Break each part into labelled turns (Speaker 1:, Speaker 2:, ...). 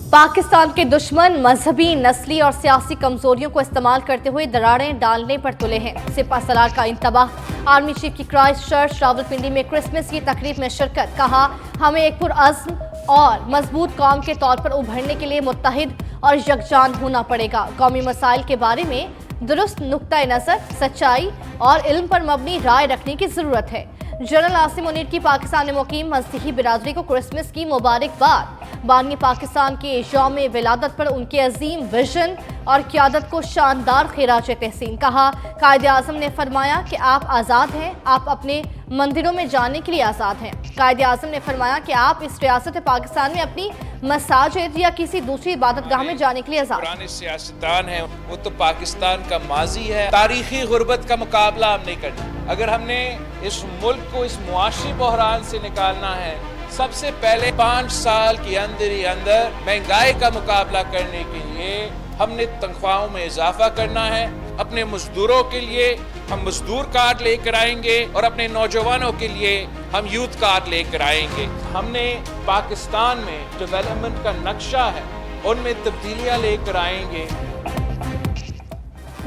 Speaker 1: पाकिस्तान के दुश्मन मजहबी, नस्ली और सियासी कमजोरियों को इस्तेमाल करते हुए दरारें डालने पर तुले हैं। सिपा सलार का इंतबाह। आर्मी चीफ की क्राइस्ट चर्च रावलपिंडी में क्रिसमस की तकरीब में शिरकत। कहा, हमें एक पुरअज़्म और मजबूत कौम के तौर पर उभरने के लिए मुत्तहिद और यकजान होना पड़ेगा। कौमी मसाइल के बारे में दुरुस्त नुक्ता नज़र, सच्चाई और इल्म पर मबनी राय रखने की जरूरत है। जनरल आसिम मुनीर की पाकिस्तान में मुकीम मसीही बिरादरी को क्रिसमस की मुबारकबाद। बानी पाकिस्तान के यौम विलादत पर उनके अजीम विजन और क़यादत को शानदार खिराज तहसीन। कहा, कायदे आज़म ने फरमाया कि आप आज़ाद हैं, आप अपने मंदिरों में जाने के लिए आज़ाद हैं। कायदे आज़म ने फरमाया कि आप इस रियासत पाकिस्तान में अपनी मसाजिद या किसी दूसरी इबादतगाह में जाने के लिए आज़ाद।
Speaker 2: पुराने सियासतदान हैं, वो तो पाकिस्तान का माजी है। तारीखी गुर्बत का मुकाबला हम नहीं करना। अगर हमने इस मुल्क को इस मुआशी बहरान से निकालना है, सबसे पहले 5 साल के अंदर ही अंदर महंगाई का मुकाबला करने के लिए हमने तनख्वाहों में इजाफा करना है। अपने मजदूरों के लिए हम मजदूर कार्ड लेकर आएंगे और अपने नौजवानों के लिए हम यूथ कार्ड लेकर आएंगे। हमने पाकिस्तान में डेवलपमेंट का नक्शा है, उनमें तब्दीलियां लेकर आएंगे।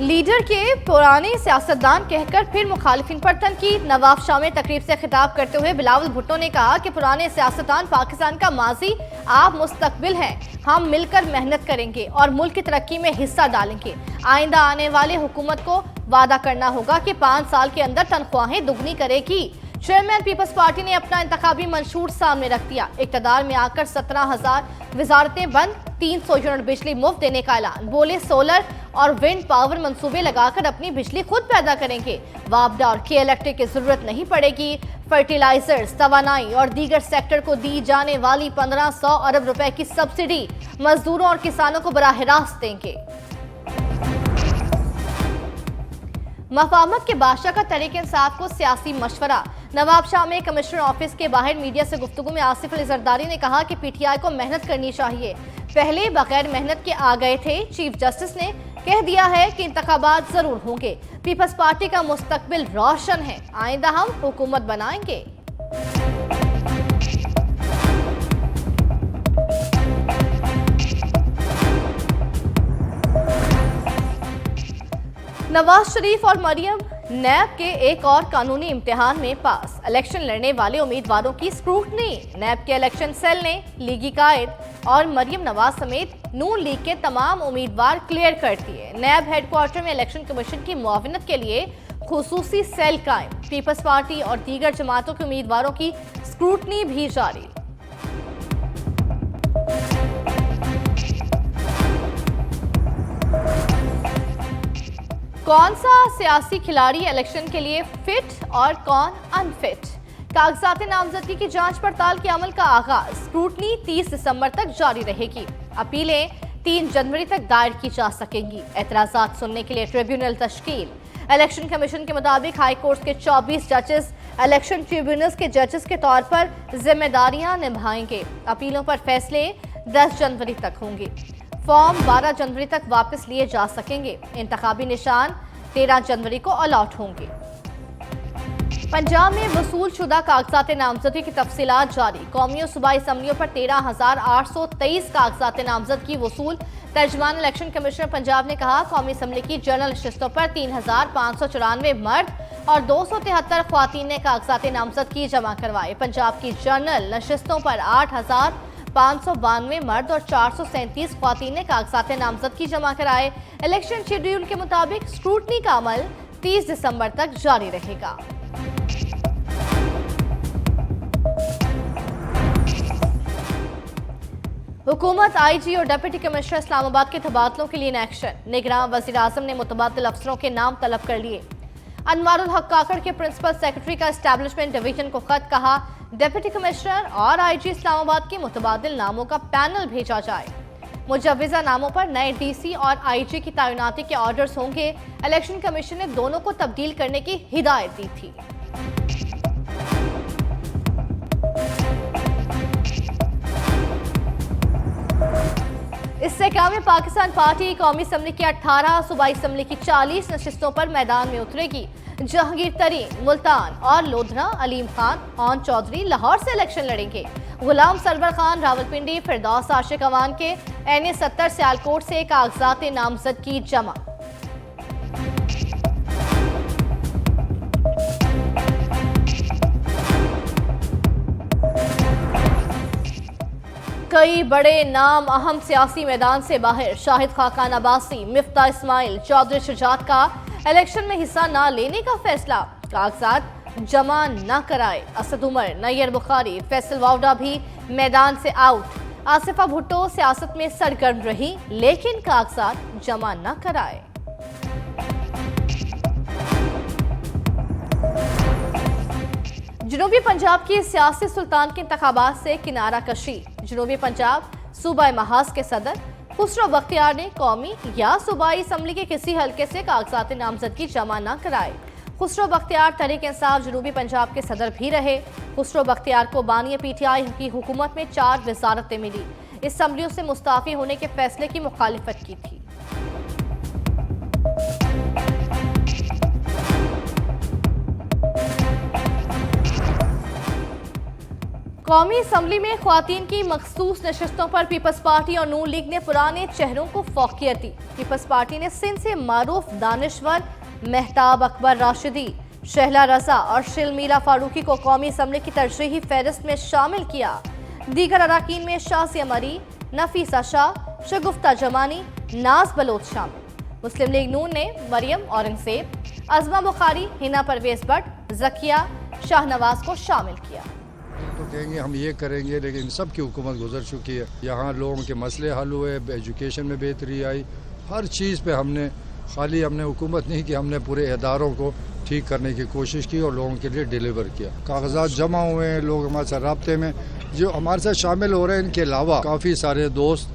Speaker 1: लीडर के पुराने सियासतदान कहकर फिर मुखालिफिन पर तनकीद। नवाब शाह में तकरीब से खिताब करते हुए बिलावल भुट्टो ने कहा कि पुराने सियासतदान पाकिस्तान का माजी, आप मुस्तकबिल हैं। हम मिलकर मेहनत करेंगे और मुल्क की तरक्की में हिस्सा डालेंगे। आइंदा आने वाले हुकूमत को वादा करना होगा कि 5 साल के अंदर तनख्वाहें दुगनी करेगी। चेयरमैन पीपल्स पार्टी ने अपना इंतखाबी मंशूर सामने रख दिया। इक़्तिदार में आकर 17,000 वजारतें बंद, 300 यूनिट बिजली मुफ्त देने का ऐलान। बोले, सोलर और विंड पावर मंसूबे लगाकर अपनी बिजली खुद पैदा करेंगे। वापडा और के इलेक्ट्रिक की जरूरत नहीं पड़ेगी। फर्टिलाइजर्स, तवानाई और दीगर सेक्टर को दी जाने वाली 1500 अरब रुपए की सब्सिडी मजदूरों और किसानों को बराह रास्त देंगे। मफाहमत के बादशाह का तहरीक इंसाफ को सियासी मशवरा। नवाब शाह में कमिश्नर ऑफिस के बाहर मीडिया से गुफ्तगू में आसिफ अली जरदारी ने कहा कि पीटीआई को मेहनत करनी चाहिए। पहले बगैर मेहनत के आ गए थे। चीफ जस्टिस ने कह दिया है कि इंतखाबात जरूर होंगे। पीपल्स पार्टी का मुस्तकबिल रोशन है। आइंदा हम हुकूमत बनाएंगे। नवाज शरीफ और मरियम नैब के एक और कानूनी इम्तिहान में पास। इलेक्शन लड़ने वाले उम्मीदवारों की स्क्रूटनी। नैब के इलेक्शन सेल ने लीगी कायद और मरियम नवाज समेत नून लीग के तमाम उम्मीदवार क्लियर कर दिए। नैब हेडक्वार्टर में इलेक्शन कमीशन की मुआवनत के लिए खुसूसी सेल कायम। पीपल्स पार्टी और दीगर जमातों के उम्मीदवारों की स्क्रूटनी भी जारी। कौन सा सियासी खिलाड़ी इलेक्शन के लिए फिट और कौन अनफिट? कागजात नामजदगी की जांच पड़ताल के अमल का आगाज। स्क्रूटनी 30 दिसंबर तक जारी रहेगी। अपीलें 3 जनवरी तक दायर की जा सकेंगी। एतराजात सुनने के लिए ट्रिब्यूनल तश्कील। इलेक्शन कमीशन के मुताबिक हाई कोर्ट के 24 जजेस इलेक्शन ट्रिब्यूनल्स के जजेस के तौर पर जिम्मेदारियां निभाएंगे। अपीलों पर फैसले 10 जनवरी तक होंगे। फॉर्म 12 जनवरी तक वापस लिए जा सकेंगे। इंतखाबी निशान 13 जनवरी को अलॉट होंगे। पंजाब में वसूल शुदा कागजात नामजदगी की तफसीलात जारी। कौमी और सूबाई असम्बलियों पर 13,823 कागजात नामजदगी वसूल। तर्जमान इलेक्शन कमिश्नर पंजाब ने कहा, कौमी असम्बली की जनरल नशिस्तों पर 3,594 मर्द और 273 ख्वातीन ने कागजात नामजदगी जमा करवाए। पंजाब की जनरल नशिस्तों पर 8,592 मर्द और 437 ख्वातीन ने कागजात नामजदगी जमा कराए। इलेक्शन शेड्यूल के मुताबिक स्क्रूटनी का अमल 30 दिसंबर तक जारी रहेगा। हुकूमत, आईजी और डिप्टी कमिश्नर इस्लामाबाद के तबादलों के लिए इन एक्शन। निगरान वज़ीर आज़म ने मुतबादिल अफसरों के नाम तलब कर लिए। अनवारुल हक काकड़ के प्रिंसिपल सेक्रेटरी का एस्टैब्लिशमेंट डिवीजन को खत। कहा, डिप्टी कमिश्नर और आईजी इस्लामाबाद के मुतबादिल नामों का पैनल भेजा जाए। मुजव्विज़ा नामों पर नए डीसी और आईजी की तैनाती के ऑर्डर्स होंगे। इलेक्शन कमीशन ने दोनों को तब्दील करने की हिदायत दी थी। इस इस्तेहकाम में पाकिस्तान पार्टी कौमी असम्बली की 18, सूबाई असम्बली की 40 नशिस्तों पर मैदान में उतरेगी। जहांगीर तरीन मुल्तान और लोधरा, अलीम खान ऑन चौधरी लाहौर से इलेक्शन लड़ेंगे। गुलाम सरवर खान रावलपिंडी, फिरदौस आशिक अवान के NA 70 सियालकोट से कागजात नामजदगी जमा। कई बड़े नाम अहम सियासी मैदान से बाहर। शाहिद खाकान अब्बासी, मिफ्ता इस्माइल, चौधरी शुजात का इलेक्शन में हिस्सा न लेने का फैसला। कागजात जमा न कराए। असद उमर, नैयर बुखारी, फैसल वाउडा भी मैदान से आउट। आसिफा भुट्टो सियासत में सरगर्म रही लेकिन कागजात जमा न कराए। जनूबी पंजाब की सियासी सुल्तान के इंतखाबात से किनारा कशी। जनूबी पंजाब सूबा महाज के सदर खुसरो बख्तियार ने कौमी या सूबाई असम्बली के किसी हल्के से कागजात नामजदगी जमा न कराए। खुसरो बख्तियार तहरीक इंसाफ जनूबी पंजाब के सदर भी रहे। खुसरो बख्तियार को बानी PTI की हुकूमत में 4 वजारतें मिली। असम्बलियों से मुस्ताफी होने के फैसले की मुखालिफत की थी। कौमी असम्बली में ख्वातीन की मखसूस नशस्तों पर पीपल्स पार्टी और नून लीग ने पुराने चेहरों को फौकियत दी। पीपल्स पार्टी ने सिंध से मारूफ दानिश्वर, मेहताब अकबर राशिदी, शहला रजा और शिलमीला फारूकी को कौमी असम्बली की तरजीही फहरिस्त में शामिल किया। दीगर अराकीन में शाजिया मरी, नफीसा शाह, शगुफ्ता जमानी, नाज बलोच शामिल। मुस्लिम लीग नून ने मरियम औरंगजेब, अजमा बुखारी, हिना परवेज भट्ट, जकिया शाहनवाज को शामिल किया।
Speaker 3: तो कहेंगे हम ये करेंगे, लेकिन सब की हुकूमत गुजर चुकी है। यहाँ लोगों के मसले हल हुए, एजुकेशन में बेहतरी आई, हर चीज़ पे हमने हुकूमत नहीं की, हमने पूरे इदारों को ठीक करने की कोशिश की और लोगों के लिए डिलीवर किया। कागजात जमा हुए हैं, लोग हमारे साथ राब्ते में जो हमारे साथ शामिल हो रहे हैं। इनके अलावा काफ़ी सारे दोस्त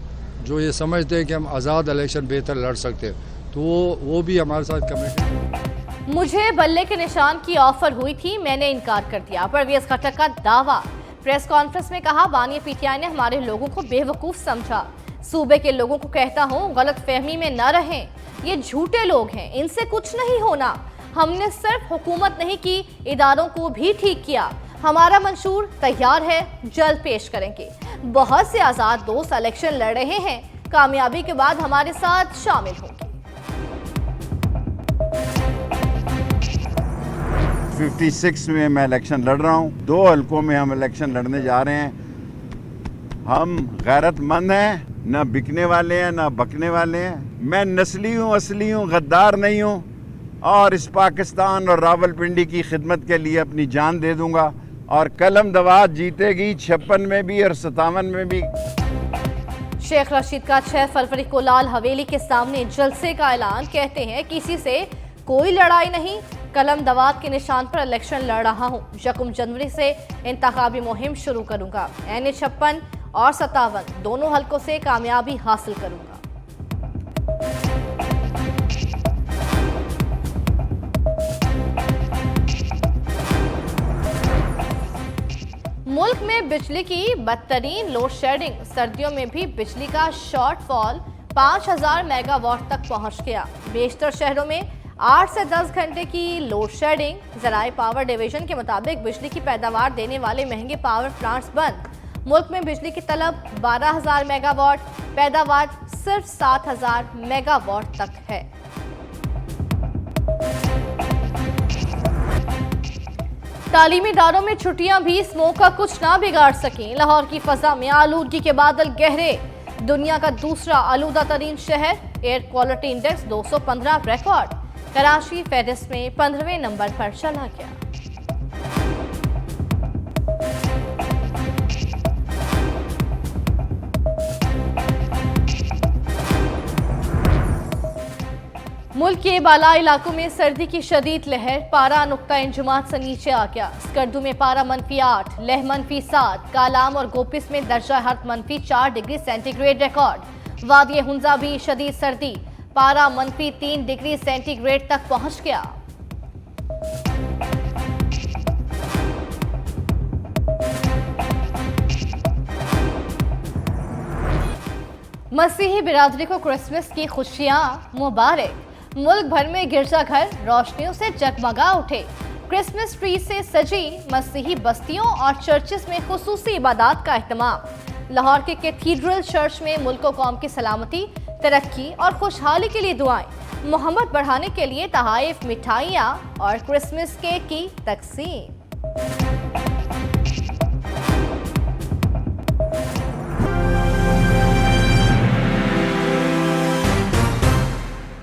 Speaker 3: जो ये समझते हैं कि हम आज़ाद इलेक्शन बेहतर लड़ सकते हैं, तो वो भी हमारे साथ कमिटेड।
Speaker 1: मुझे बल्ले के निशान की ऑफर हुई थी, मैंने इनकार कर दिया। परवेज खट्टक का दावा। प्रेस कॉन्फ्रेंस में कहा, बानी PTI ने हमारे लोगों को बेवकूफ़ समझा। सूबे के लोगों को कहता हूँ गलत फहमी में न रहें, ये झूठे लोग हैं, इनसे कुछ नहीं होना। हमने सिर्फ हुकूमत नहीं की, इदारों को भी ठीक किया। हमारा मंशूर तैयार है, जल्द पेश करेंगे। बहुत से आज़ाद दोस्त इलेक्शन लड़ रहे हैं, कामयाबी के बाद हमारे साथ शामिल होंगे।
Speaker 4: 56 में मैं इलेक्शन लड़ रहा हूँ। 2 हल्कों में हम इलेक्शन लड़ने जा रहे हैं। हम गैरतमंद हैं, ना बिकने वाले हैं ना बकने वाले हैं। मैं नस्ली हूँ, असली हूँ, गद्दार नहीं हूँ और इस पाकिस्तान और रावलपिंडी की खिदमत के लिए अपनी जान दे दूंगा। और कलम दवात जीतेगी 56 में भी और 57 में भी।
Speaker 1: शेख रशीद का 6 फरवरी को लाल हवेली के सामने जलसे का ऐलान। कहते हैं किसी से कोई लड़ाई नहीं, कलम दवात के निशान पर इलेक्शन लड़ रहा हूं। 1 जनवरी से इंतखाबी मुहिम शुरू करूंगा। NA 56 और 57 दोनों हल्कों से कामयाबी हासिल करूंगा। मुल्क में बिजली की बदतरीन लोड शेडिंग। सर्दियों में भी बिजली का शॉर्टफॉल 5000 मेगावाट तक पहुंच गया। बेशतर शहरों में 8 से 10 घंटे की लोड शेडिंग। ज़राए पावर डिवीजन के मुताबिक बिजली की पैदावार देने वाले महंगे पावर प्लांट्स बंद। मुल्क में बिजली की तलब 12000 मेगावाट, पैदावार सिर्फ 7000 मेगावाट तक है। तालीमी इदारों में छुट्टियां भी स्मोक का कुछ ना बिगाड़ सकें। लाहौर की फजा में आलूदगी के बादल गहरे। दुनिया का दूसरा आलूदा तरीन शहर। Air quality index 215 record. Karachi फहरिस्त में 15वें नंबर पर चला गया। मुल्क के बाला इलाकों में सर्दी की शदीद लहर। पारा नुक्ता इंजुमात से नीचे आ गया। स्कर्दू में पारा -8, लेह -7, कालाम और गोपिस में दर्जा हरारत -4 डिग्री सेंटीग्रेड रिकॉर्ड। वादी हुंजा भी शदीद सर्दी, पारा -3 डिग्री सेंटीग्रेड तक पहुंच गया। मसीही बिरादरी को क्रिसमस की खुशियां मुबारक। मुल्क भर में गिरजाघर रोशनियों से जगमगा उठे। क्रिसमस ट्री से सजी मसीही बस्तियों और चर्चेस में खुसूसी इबादत का एहतमाम। लाहौर के कैथीड्रल चर्च में मुल्क कौम की सलामती, तरक्की और खुशहाली के लिए दुआएं, मोहब्बत बढ़ाने के लिए तहाइफ, मिठाइयाँ और क्रिसमस केक की तकसीम।